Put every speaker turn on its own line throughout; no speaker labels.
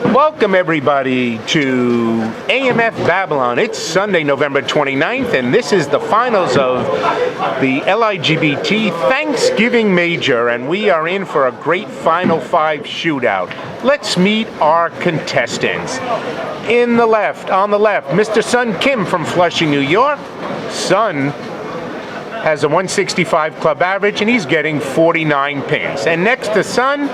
Welcome everybody to AMF Babylon. It's Sunday, November 29th, and this is the finals of the LIGBT Thanksgiving Major, and we are in for a great Final Five shootout. Let's meet our contestants. On the left, Mr. Sun Kim from Flushing, New York. Sun has a 165 club average, and he's getting 49 pins. And next to Sun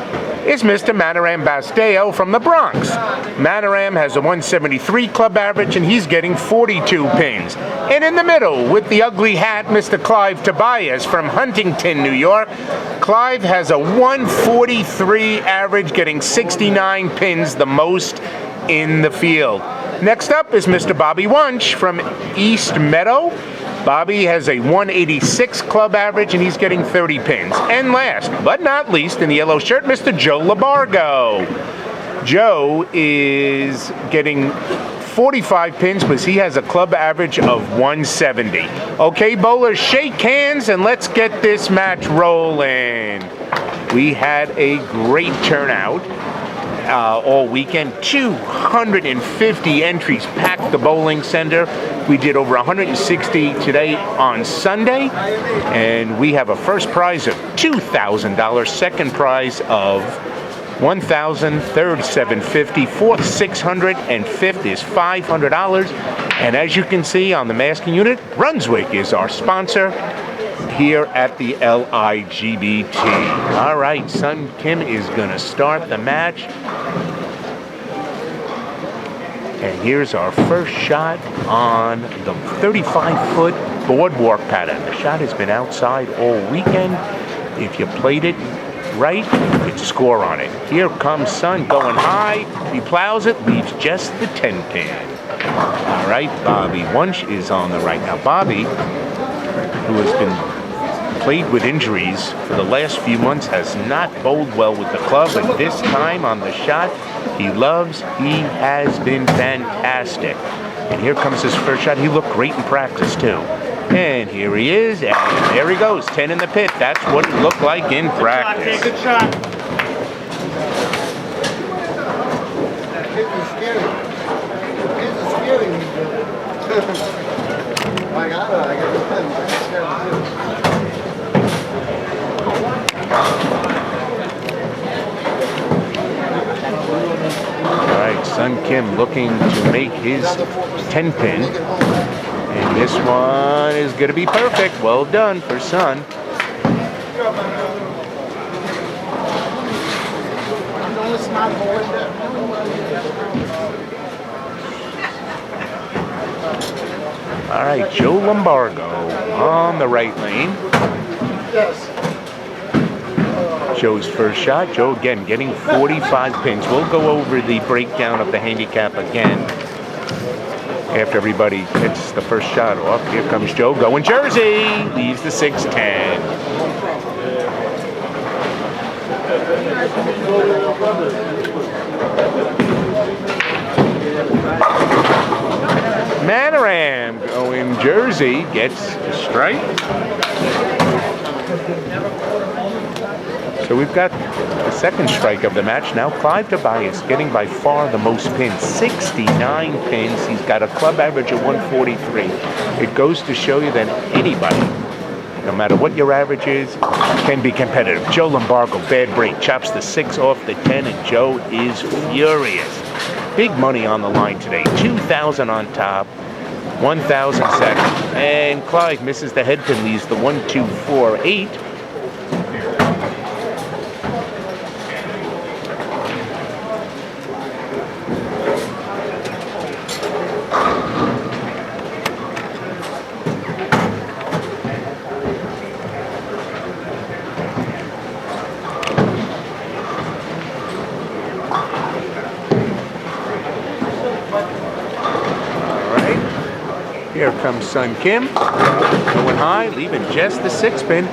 is Mr. Maniram Basdeo from the Bronx. Maniram has a 173 club average, and he's getting 42 pins. And in the middle, with the ugly hat, Mr. Clive Tobias from Huntington, New York. Clive has a 143 average, getting 69 pins, the most in the field. Next up is Mr. Bobby Wunsch from East Meadow. Bobby has a 186 club average, and he's getting 30 pins. And last but not least, in the yellow shirt, Mr. Joe LaBargo. Joe is getting 45 pins, but he has a club average of 170. Okay, bowlers, shake hands, and let's get this match rolling. We had a great turnout all weekend. 250 entries packed the bowling center. We did over 160 today on Sunday, and we have a first prize of $2,000, second prize of $1,000, third $750, fourth $600, and fifth is $500. And as you can see on the masking unit, Brunswick is our sponsor here at the LIGBT. All right, Sun Kim is going to start the match. And here's our first shot on the 35-foot boardwalk pattern. The shot has been outside all weekend. If you played it right, you could score on it. Here comes Sun going high. He plows it, leaves just the 10-pin. All right, Bobby Wunsch is on the right. Now, Bobby, who has been played with injuries for the last few months, has not bowled well with the club, but this time on the shot he has been fantastic. And here comes his first shot. He looked great in practice too. And here he is, and there he goes, 10 in the pit. That's what it looked like in practice.
Good shot.
Sun Kim looking to make his 10-pin, and this one is going to be perfect. Well done for Sun. All right, Joe LaBargo on the right lane. Joe's first shot. Joe again getting 45 pins. We'll go over the breakdown of the handicap again after everybody hits the first shot off. Here comes Joe going Jersey. Leaves the 6-10. Maniram going Jersey, gets a strike. So we've got the second strike of the match now. Clive Tobias getting by far the most pins, 69 pins. He's got a club average of 143. It goes to show you that anybody, no matter what your average is, can be competitive. Joe LaBargo, bad break, chops the 6 off the 10, and Joe is furious. Big money on the line today. 2,000 on top, 1,000 second, and Clive misses the head pin, leaves the 1, 2, 4, 8. Here comes Sun Kim, going high, leaving just the 6-pin.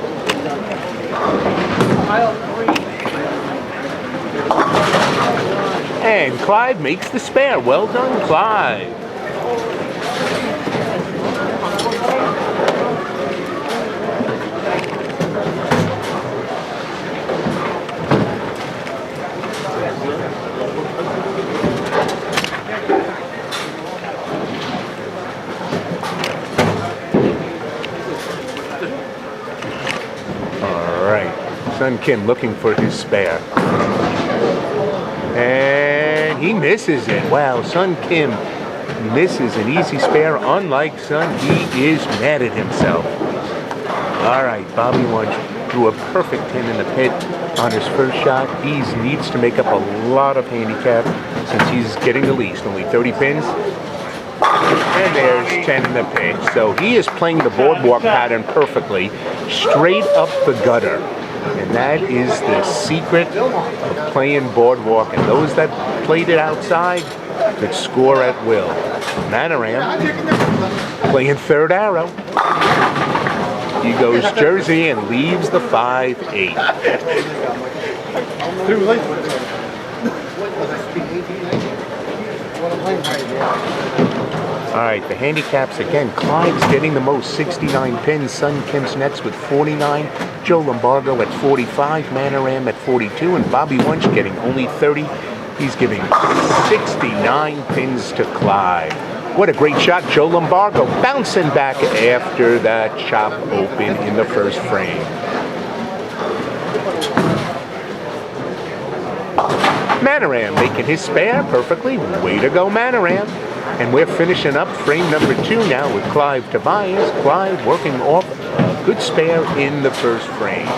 And Clive makes the spare. Well done, Clive. Kim looking for his spare. And he misses it. Wow, Sun Kim misses an easy spare. Unlike Sun, he is mad at himself. All right, Bobby Wunsch threw a perfect 10 in the pit on his first shot. He needs to make up a lot of handicap since he's getting the least, only 30 pins. And there's 10 in the pit. So he is playing the boardwalk pattern perfectly, straight up the gutter. And that is the secret of playing boardwalk. And those that played it outside could score at will. Maniram playing third arrow. He goes Jersey and leaves the 5-8. All right, the handicaps again. Clive's getting the most, 69 pins. Sun Kim's next with 49. Joe LaBargo at 45. Maniram at 42. And Bobby Wunsch getting only 30. He's giving 69 pins to Clive. What a great shot. Joe LaBargo bouncing back after that chop open in the first frame. Maniram making his spare perfectly. Way to go, Maniram. And we're finishing up frame number 2 now with Clive Tobias. Clive working off a good spare in the first frame.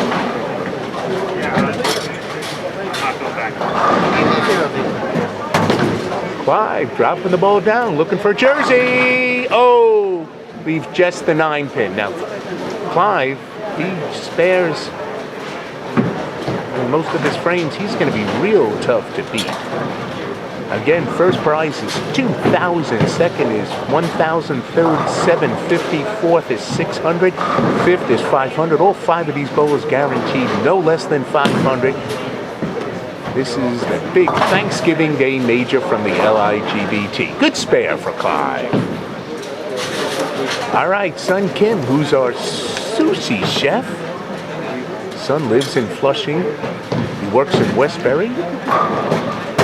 Clive dropping the ball down, looking for Jersey. Oh, leaves just the 9 pin. Now, Clive, he spares in most of his frames. He's going to be real tough to beat. Again, first prize is 2,000, second is 1,000, third 750, fourth is 600, fifth is 500. All 5 of these bowlers guaranteed no less than 500. This is the big Thanksgiving Day Major from the LIGBT. Good spare for Clive. All right, Sun Kim, who's our sushi chef. Sun lives in Flushing. He works in Westbury.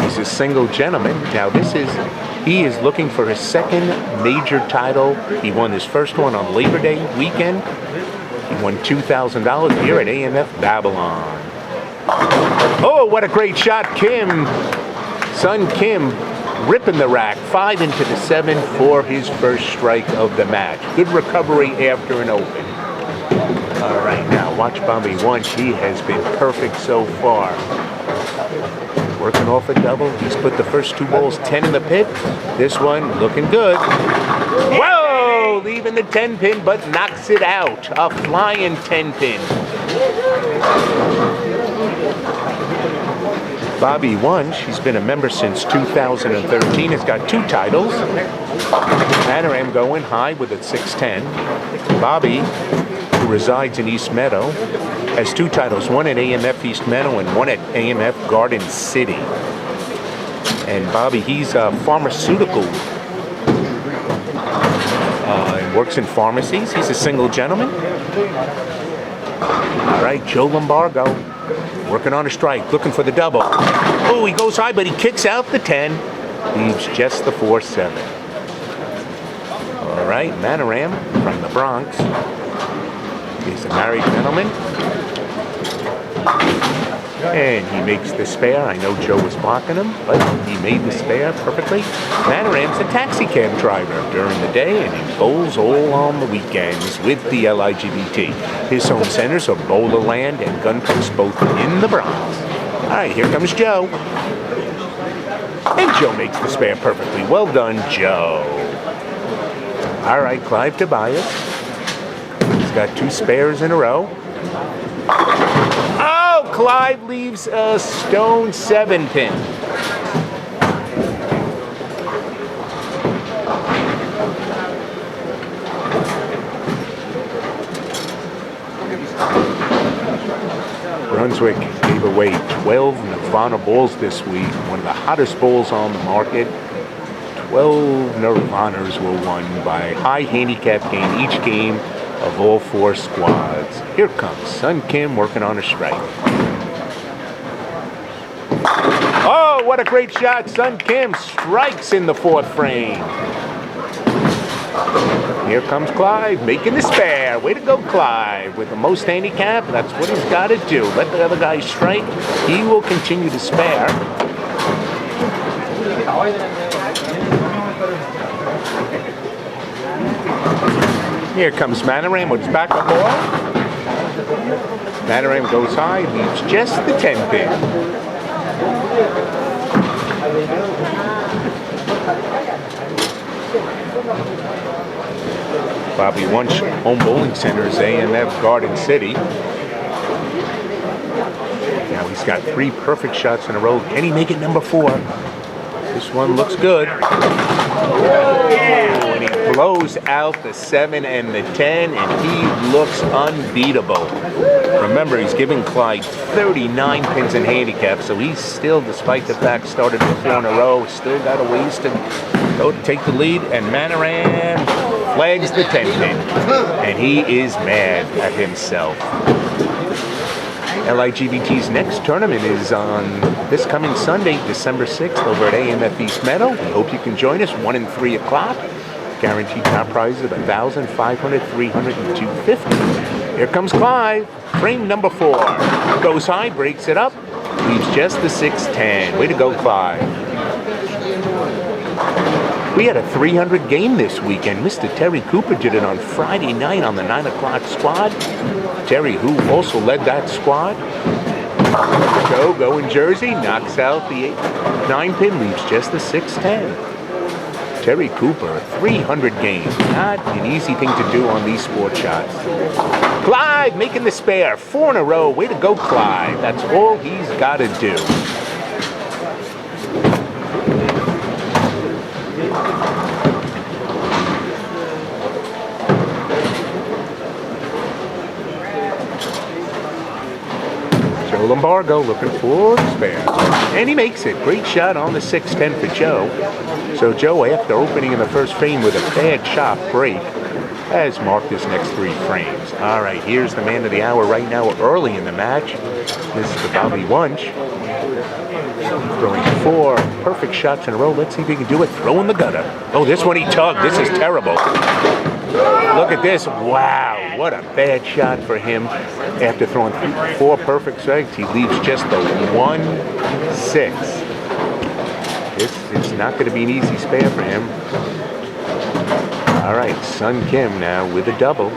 He's a single gentleman. Now he is looking for his second major title. He won his first one on Labor Day weekend. He won $2,000 here at AMF Babylon. Oh, what a great shot, Kim. Sun Kim ripping the rack. 5 into the 7 for his first strike of the match. Good recovery after an open. All right, now watch Bobby Wunsch. He has been perfect so far. Working off a double. He's put the first 2 balls 10 in the pit. This one looking good. Whoa! Leaving the 10 pin, but knocks it out. A flying 10 pin. Bobby Wunsch, he's been a member since 2013. Has got 2 titles. Maniram going high with a 6'10". Bobby, who resides in East Meadow, has 2 titles, one at AMF East Meadow and one at AMF Garden City. And Bobby, he's a pharmaceutical, and works in pharmacies. He's a single gentleman. All right, Joe LaBargo, working on a strike, looking for the double. Oh, he goes high, but he kicks out the 10. Leaves just the 4-7. All right, Maniram from the Bronx. He's a married gentleman. And he makes the spare. I know Joe was blocking him, but he made the spare perfectly. Maniram's a taxi cab driver during the day, and he bowls all on the weekends with the LIGBT. His home centers are Bowlerland and Gunpost, both in the Bronx. All right, here comes Joe. And Joe makes the spare perfectly. Well done, Joe. All right, Clive Tobias. He's got 2 spares in a row. Oh, Clive leaves a stone 7 pin. Brunswick gave away 12 Nirvana balls this week, one of the hottest balls on the market. 12 Nirvanas were won by high handicap game each game of all 4 squads. Here comes Sun Kim working on a strike. Oh, what a great shot. Sun Kim strikes in the 4th frame. Here comes Clive, making the spare. Way to go, Clive. With the most handicap, that's what he's got to do. Let the other guy strike. He will continue to spare. Here comes Maniram with his backup ball. Maniram goes high, leaves just the 10 pin. Bobby Wunsch, home bowling center's AMF Garden City. Now he's got 3 perfect shots in a row. Can he make it number 4? This one looks good. And he blows out the 7 and the 10, and he looks unbeatable. Remember, he's giving Clyde 39 pins in handicap, so he's still, despite the fact started with 4 in a row, still got a ways to go to take the lead, and Maniram flags the 10 pin, and he is mad at himself. LIGBT's next tournament is on this coming Sunday, December 6th, over at AMF East Meadow. We hope you can join us, 1 and 3 o'clock. Guaranteed top prizes of $1,000, $500, $300, and $250. Here comes Clive, frame number 4. Goes high, breaks it up, leaves just the 6-10. Way to go, Clive. We had a 300 game this weekend. Mr. Terry Cooper did it on Friday night on the 9 o'clock squad. Terry, who also led that squad. Joe, going Jersey, knocks out the 9 pin, leaves just the 6-10. Terry Cooper, 300 game. Not an easy thing to do on these sport shots. Clive making the spare, 4 in a row. Way to go, Clive. That's all he's got to do. LaBargo looking for the spare. And he makes it. Great shot on the 6-10 for Joe. So Joe, after opening in the first frame with a bad shot break, has marked his next 3 frames. All right, here's the man of the hour right now early in the match. This is the Bobby Wunsch. Throwing 4 perfect shots in a row. Let's see if he can do it. Throw in the gutter. Oh, this one he tugged. This is terrible. Look at this. Wow, what a bad shot for him. After throwing 4 perfect strikes, he leaves just the 1-6. It's not going to be an easy spare for him. All right, Sun Kim now with a double.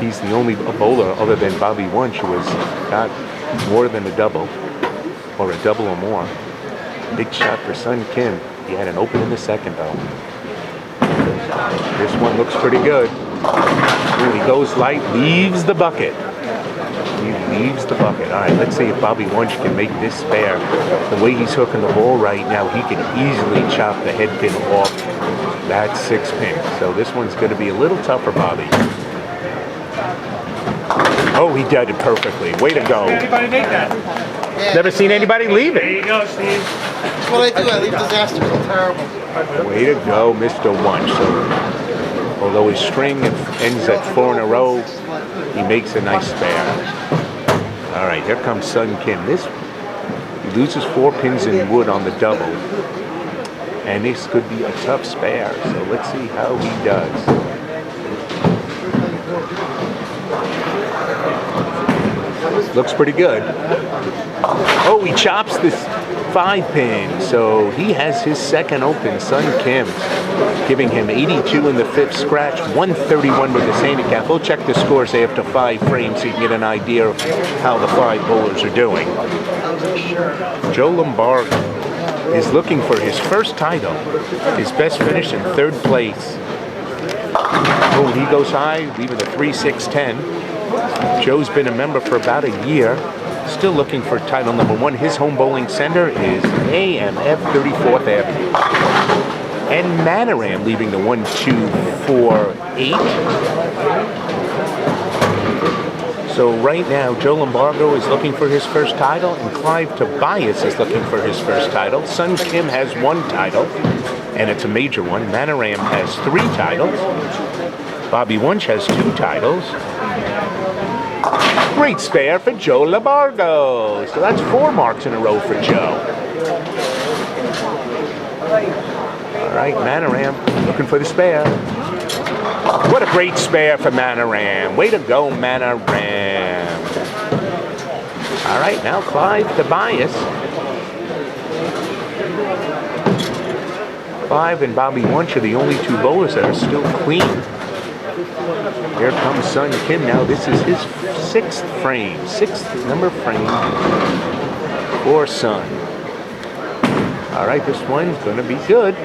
He's the only bowler other than Bobby Wunsch who has got more than a double, or a double or more. Big shot for Sun Kim. He had an open in the second, though. This one looks pretty good. Ooh, he goes light, leaves the bucket. He leaves the bucket. All right, let's see if Bobby Wunsch can make this spare. The way he's hooking the ball right now, he can easily chop the head pin off that 6 pin. So this one's going to be a little tough for Bobby. Oh, he did it perfectly. Way to go.
Anybody make that?
Yeah. Never seen anybody leave it.
There you go, Steve.
That's what I do. I leave disasters. I'm terrible.
Way to go, Mr. Wunsch. So, although his string ends at 4 in a row, he makes a nice spare. All right, here comes Sun Kim. He loses 4 pins in wood on the double, and this could be a tough spare. So let's see how he does. Looks pretty good. Oh, he chops this 5 pin, so he has his second open. Sun Kim giving him 82 in the 5th scratch, 131 with his handicap. We'll check the scores after 5 frames so you can get an idea of how the 5 bowlers are doing. Joe LaBargo is looking for his first title, his best finish in 3rd place. Oh, he goes high, leaving a 3-6-10. Joe's been a member for about a year, still looking for title number 1. His home bowling center is AMF 34th Avenue. And Maniram leaving the 1, 2, 4, 8. So right now, Joe LaBargo is looking for his first title, and Clive Tobias is looking for his first title. Sun Kim has 1 title, and it's a major one. Maniram has 3 titles. Bobby Wunsch has 2 titles. Great spare for Joe LaBargo. So that's 4 marks in a row for Joe. All right, Maniram looking for the spare. What a great spare for Maniram. Way to go, Maniram. All right, now Clive Tobias. Clive and Bobby Wunsch are the only two bowlers that are still clean. Here comes Sun Kim now. This is his sixth number frame for Sun. All right, this one's going to be good.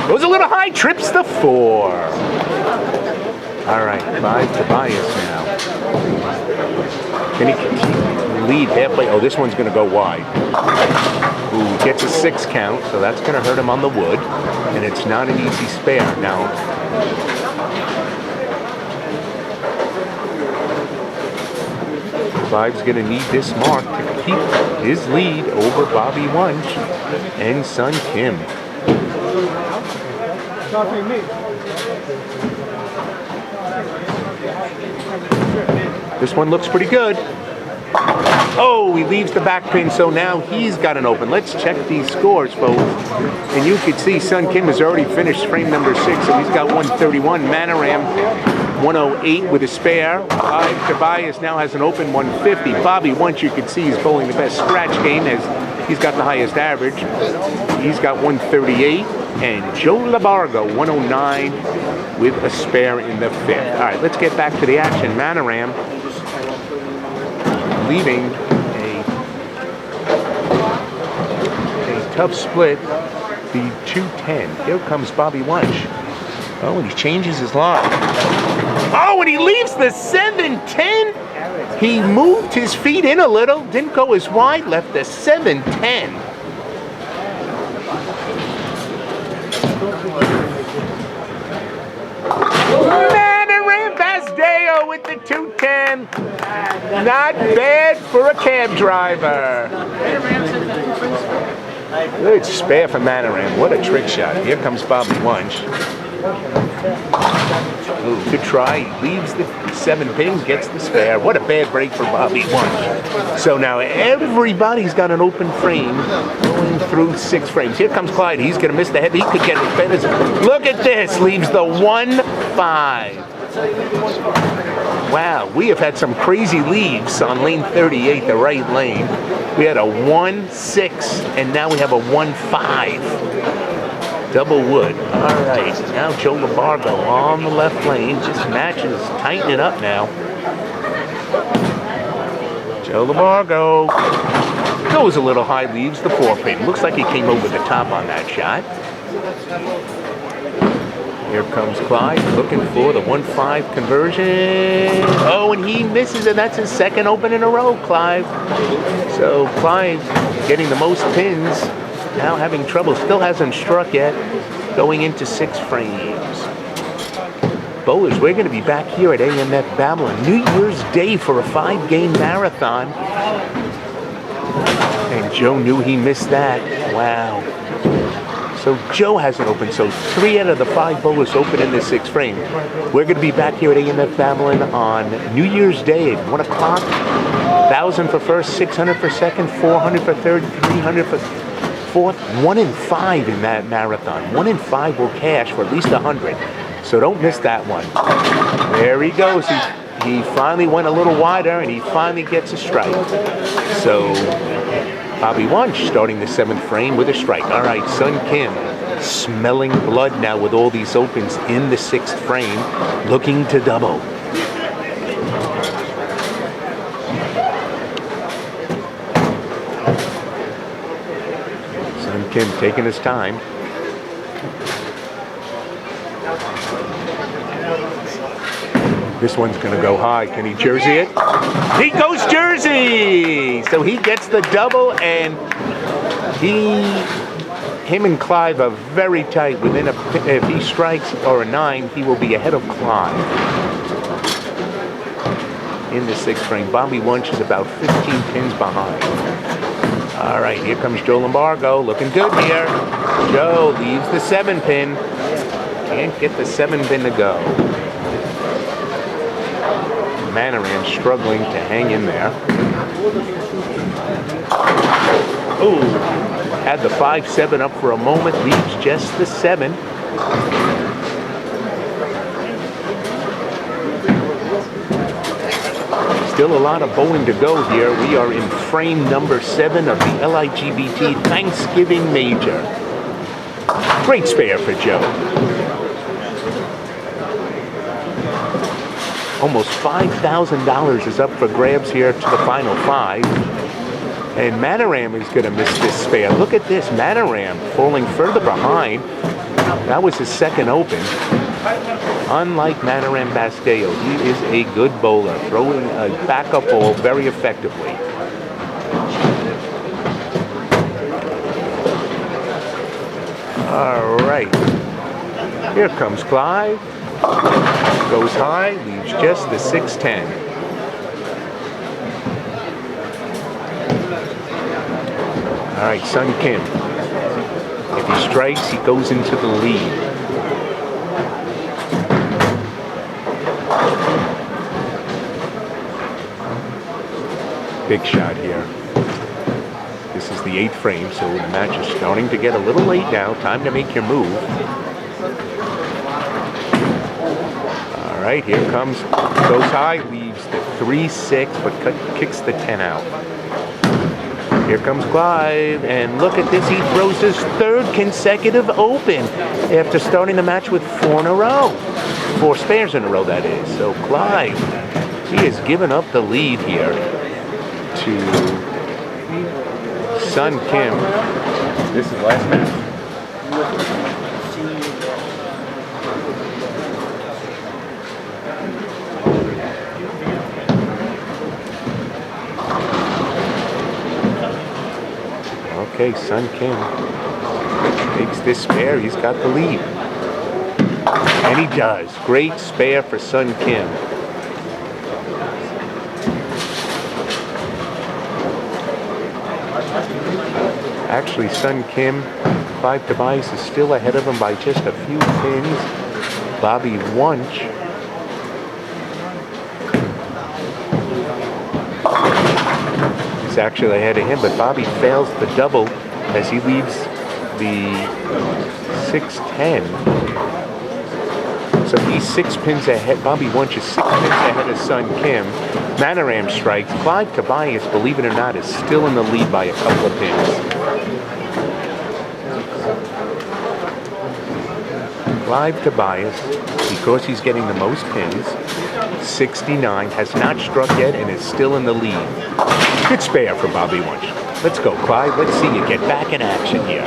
Goes a little high, trips the 4. All right, Clive Tobias now. Can he lead halfway? Oh, this one's going to go wide. Ooh, gets a 6 count, so that's going to hurt him on the wood. And it's not an easy spare. Now, Clive's going to need this mark to keep his lead over Bobby Wunsch and Sun Kim. This one looks pretty good. Oh, he leaves the back pin, so now he's got an open. Let's check these scores, folks. And you can see Sun Kim has already finished frame number 6, so he's got 131. Maniram 108 with a spare. Clive Tobias now has an open 150. Bobby Wunsch, you can see he's bowling the best scratch game as he's got the highest average. He's got 138. And Joe LaBargo 109 with a spare in the 5th. All right, let's get back to the action. Maniram leaving a tough split, the 210. Here comes Bobby Wunsch. Oh, and he changes his line. Oh, and he leaves the 7-10. He moved his feet in a little, didn't go as wide, left the 7-10. Maniram Basdeo with the 210. Not bad for a cab driver. Good spare for Maniram. What a trick shot. Here comes Bobby Wunsch. Ooh, good try. He leaves the 7 pin, gets the spare. What a bad break for Bobby Wunsch. So now everybody's got an open frame going through 6 frames. Here comes Clyde. He's going to miss the head. He could get as bad as... Look at this. Leaves the 1-5. Wow, we have had some crazy leaves on lane 38, the right lane. We had a 1-6, and now we have a 1-5. Double wood. All right, now Joe LaBargo on the left lane. Just matches, tighten it up now. Joe LaBargo goes a little high, leaves the 4 pin. Looks like he came over the top on that shot. Here comes Clive looking for the 1-5 conversion. Oh, and he misses it. That's his 2nd open in a row, Clive. So Clive getting the most pins. Now having trouble, still hasn't struck yet, going into 6 frames. Bowlers, we're going to be back here at AMF Babylon, New Year's Day for a 5-game marathon. And Joe knew he missed that. Wow. So Joe hasn't opened, so 3 out of the 5 bowlers open in this 6th frame. We're going to be back here at AMF Babylon on New Year's Day at 1 o'clock. 1,000 for first, 600 for second, 400 for third, 300 for... 4th, 1 and 5 in that marathon. 1 and 5 will cash for at least 100. So don't miss that one. There he goes. He finally went a little wider, and he finally gets a strike. So Bobby Wunsch starting the 7th frame with a strike. All right, Sun Kim smelling blood now with all these opens in the 6th frame, looking to double. Kim taking his time. This one's going to go high. Can he jersey it? He goes jersey! So he gets the double, and him and Clive are very tight. If he strikes or a 9, he will be ahead of Clive. In the 6th frame, Bobby Wunsch is about 15 pins behind. All right, here comes Joe LaBargo, looking good here. Joe leaves the 7 pin. Can't get the 7 pin to go. Maniram struggling to hang in there. Ooh, had the 5-7 up for a moment, leaves just the 7. Still a lot of bowling to go here. We are in frame number 7 of the LIGBT Thanksgiving Major. Great spare for Joe. Almost $5,000 is up for grabs here to the final 5. And Maniram is going to miss this spare. Look at this, Maniram falling further behind. That was his second open. Unlike Maniram Basdeo, he is a good bowler, throwing a backup ball very effectively. All right, here comes Clive. Goes high, leaves just the 6-10. All right, Sun Kim. If he strikes, he goes into the lead. Big shot here. This is the 8th frame, so the match is starting to get a little late now. Time to make your move. All right, here comes, goes high, leaves the 3-6, but kicks the 10 out. Here comes Clive, and look at this, he throws his 3rd consecutive open after starting the match with 4 in a row. 4 spares in a row, that is. So Clive, he has given up the lead here to Sun Kim. This is the last match. Okay, Sun Kim takes this spare. He's got the lead. And he does. Great spare for Sun Kim. Actually, Sun Kim, Clive Tobias is still ahead of him by just a few pins. Bobby Wunsch is actually ahead of him, but Bobby fails the double as he leaves the 6-10. So he's 6 pins ahead. Bobby Wunsch is 6 pins ahead of Sun Kim. Maniram strikes. Clive Tobias, believe it or not, is still in the lead by a couple of pins. Clive Tobias, because he's getting the most pins, 69, has not struck yet and is still in the lead. Good spare for Bobby Wunsch. Let's go, Clive. Let's see you get back in action here.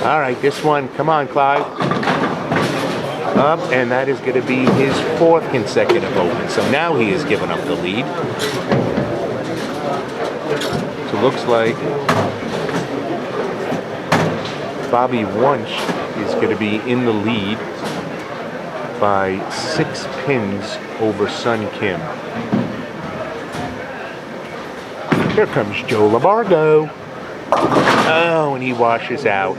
All right, this one. Come on, Clive. Up, and that is going to be his 4th consecutive open. So now he has given up the lead. So it looks like Bobby Wunsch is going to be in the lead by 6 pins over Sun Kim. Here comes Joe LaBargo. Oh, and he washes out,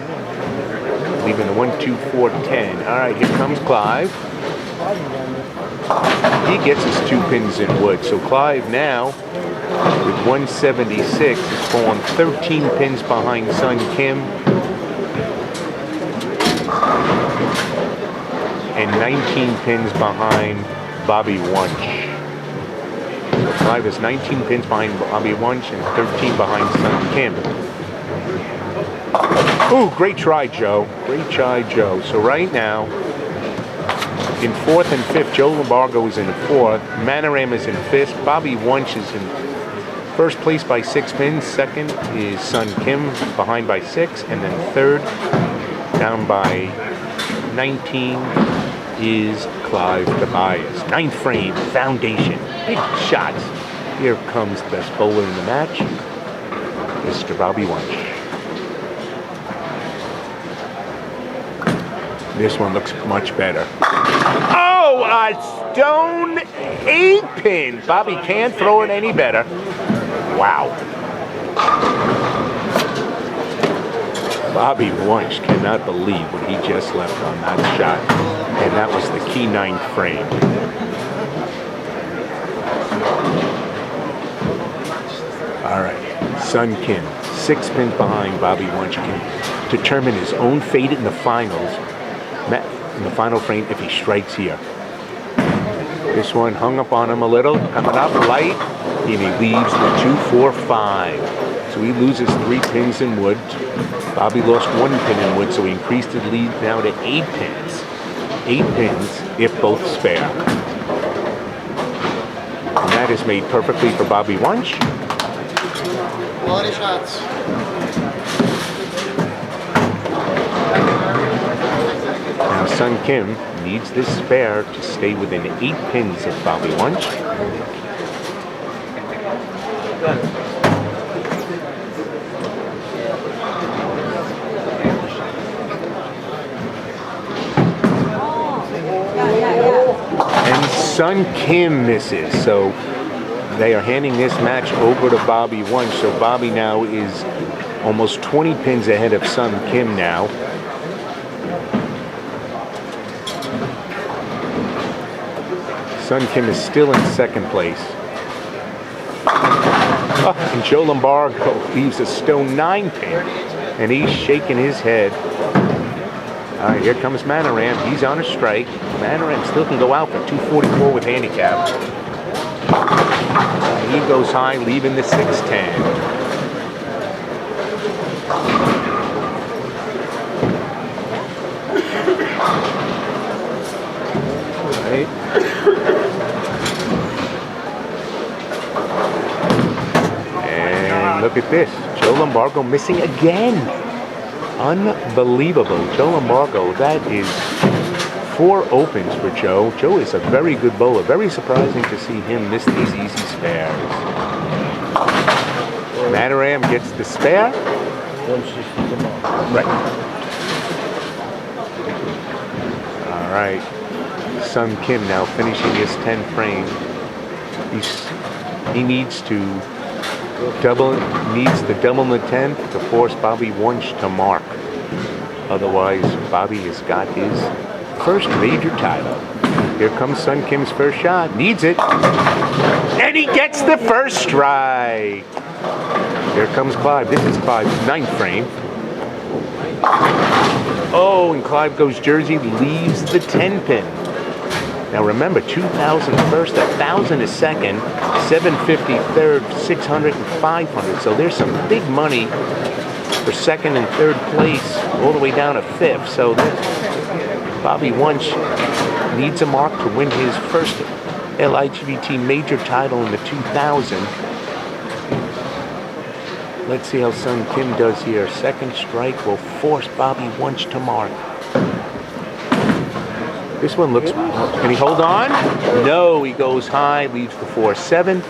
leaving the 1-2-4-10. All right, here comes Clive. He gets his 2 pins in wood. So Clive now, with 176, is fallen 13 pins behind Sun Kim and 19 pins behind Bobby Wunsch. Clive is 19 pins behind Bobby Wunsch and 13 behind Sun Kim. Ooh, great try, Joe. Great try, Joe. So right now, in 4th and 5th, Joe LaBargo is in 4th. Maniram is in 5th. Bobby Wunsch is in 1st place by 6 pins. 2nd is Sun Kim, behind by 6. And then 3rd, down by 19, is Clive Tobias. 9th frame, foundation. Big shots. Here comes the best bowler in the match, Mr. Bobby Wunsch. This one looks much better. Oh, a stone 8-pin. Bobby can't throw it any better. Wow. Bobby Wunsch cannot believe what he just left on that shot. And that was the key 9th frame. All right, Sun Kim, 6 pins behind Bobby Wunsch, can determine his own fate in the finals, in the final frame if he strikes here. This one hung up on him a little, coming up light, and he leaves the 2-4-5. So he loses 3 pins in wood. Bobby lost 1 pin in wood, so he increased his lead now to 8 pins. 8 pins if both spare. And that is made perfectly for Bobby Wunsch.
Quality shots.
Now Sun Kim needs this spare to stay within 8 pins of Bobby Wunsch. And Sun Kim misses, so they are handing this match over to Bobby Wunsch. So Bobby now is almost 20 pins ahead of Sun Kim now. Sun Kim is still in second place. Oh, and Joe LaBargo leaves a stone 9 pin, and he's shaking his head. All right, here comes Maniram. He's on a strike. Maniram still can go out for 244 with handicap. He goes high, leaving the 610. Right. And look at this. Joe LaBargo missing again. Unbelievable. Joe LaBargo, that is 4 opens for Joe. Joe is a very good bowler. Very surprising to see him miss these easy spares. Maniram gets the spare. Right. All right. Sun Kim now finishing his 10 frame. He needs to double in the 10th to force Bobby Wunsch to mark. Otherwise, Bobby has got his first major title. Here comes Sun Kim's first shot. Needs it. And he gets the first strike. Here comes Clive. This is Clive's 9th frame. Oh, and Clive goes Jersey, leaves the 10 pin. Now remember, 2,000 first, 1,000 is second, 750 third, 600 and 500. So there's some big money for second and third place, all the way down to 5th. So Bobby Wunsch needs a mark to win his first LIGBT Major title in the 2000. Let's see how Sun Kim does here. Second strike will force Bobby Wunsch to mark. This one looks, can he hold on? No, he goes high, leaves the 4-7.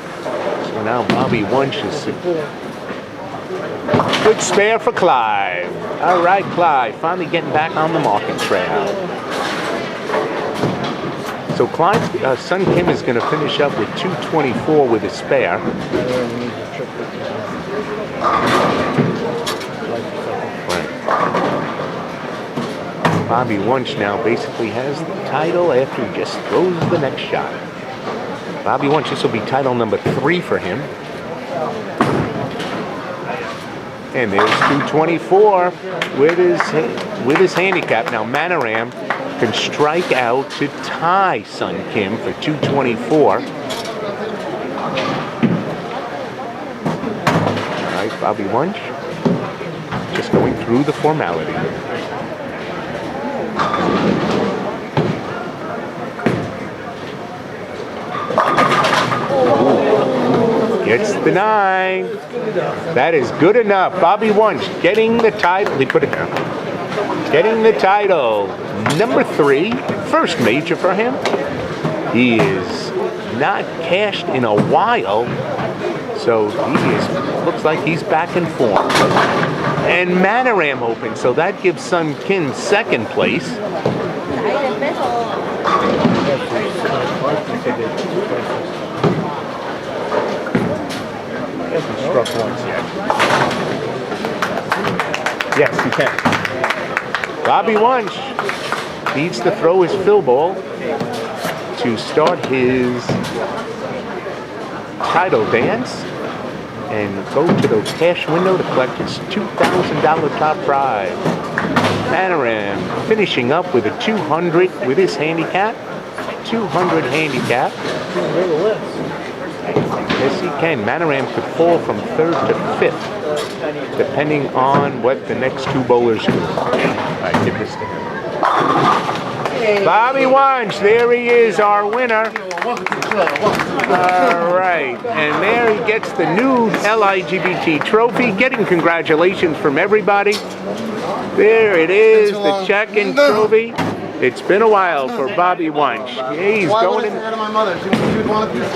So now Bobby Wunsch is good spare for Clive. All right, Clive, finally getting back on the market trail. So Clive, Sun Kim is going to finish up with 224 with a spare. Bobby Wunsch now basically has the title after he just throws the next shot. Bobby Wunsch, this will be title number 3 for him. And there's 224 with his handicap. Now Maniram can strike out to tie Sun Kim for 224. All right, Bobby Wunsch just going through the formality. Gets the 9. That is good enough. Bobby Wunsch getting the title. He put it down. Getting the title. Number 3. First major for him. He is not cashed in a while. So looks like he's back in form. And Maniram open. So that gives Sun Kim second place. Hasn't struck once yet. Yes, he can. Bobby Wunsch needs to throw his fill ball to start his title dance. and go to the cash window to collect his $2,000 top prize. Maniram finishing up with a 200 with his handicap. 200 handicap. Yes, he can. Maniram could fall from 3rd to 5th, depending on what the next two bowlers do. I give this to him. Bobby Wunsch, there he is, our winner. All right, and there he gets the new LIGBT trophy, getting congratulations from everybody. There it is, the check-in trophy. It's been a while for Bobby Wunsch. He's going in.
My mother. She would want to do
All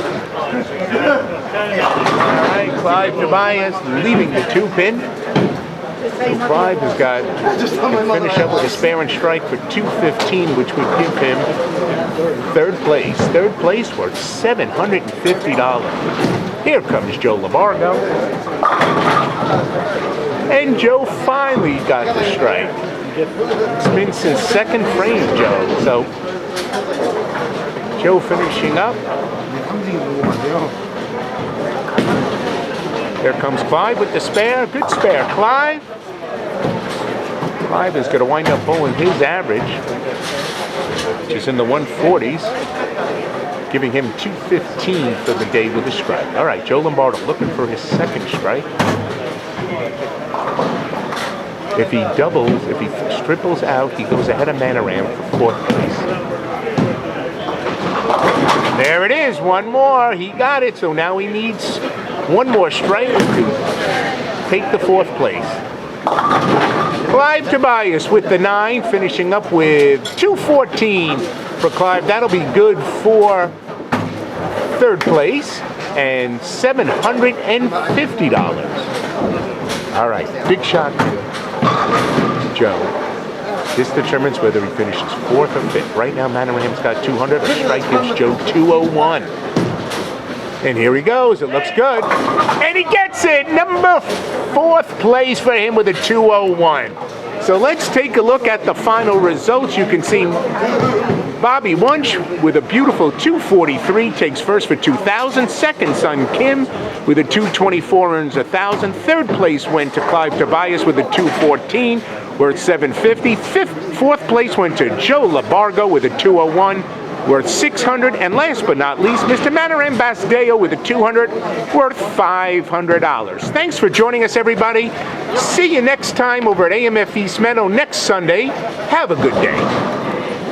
right, Clive Tobias leaving the 2-pin. Clive has got to finish up with a spare and strike for 215, which would give him 3rd place. 3rd place worth $750. Here comes Joe LaBargo. And Joe finally got the strike. It's been since 2nd frame, Joe. So, Joe finishing up. There comes Clive with the spare. Good spare, Clive. Clive is going to wind up bowling his average, which is in the 140s, giving him 215 for the day with a strike. All right, Joe Lombardo looking for his 2nd strike. If he doubles, if he triples out, he goes ahead of Maniram for 4th place. There it is, one more. He got it, so now he needs one more strike to take the 4th place. Clive Tobias with the 9, finishing up with 214 for Clive. That'll be good for 3rd place and $750. All right, big shot to Joe. This determines whether he finishes 4th or 5th. Right now, Maniram's got 200. A strike gives Joe 201. And here he goes. It looks good. And he gets it. Number 4th place for him with a 201. So let's take a look at the final results. You can see Bobby Wunsch with a beautiful 243 takes 1st for 2,000. 2nd, son Kim with a 224 earns 1,000. 3rd place went to Clive Tobias with a 214 worth 750. 4th place went to Joe LaBargo with a 201 worth 600. And last but not least, Mr. Maniram Basdeo with a 200 worth $500. Thanks for joining us, everybody. See you next time over at AMF East Meadow next Sunday. Have a good day.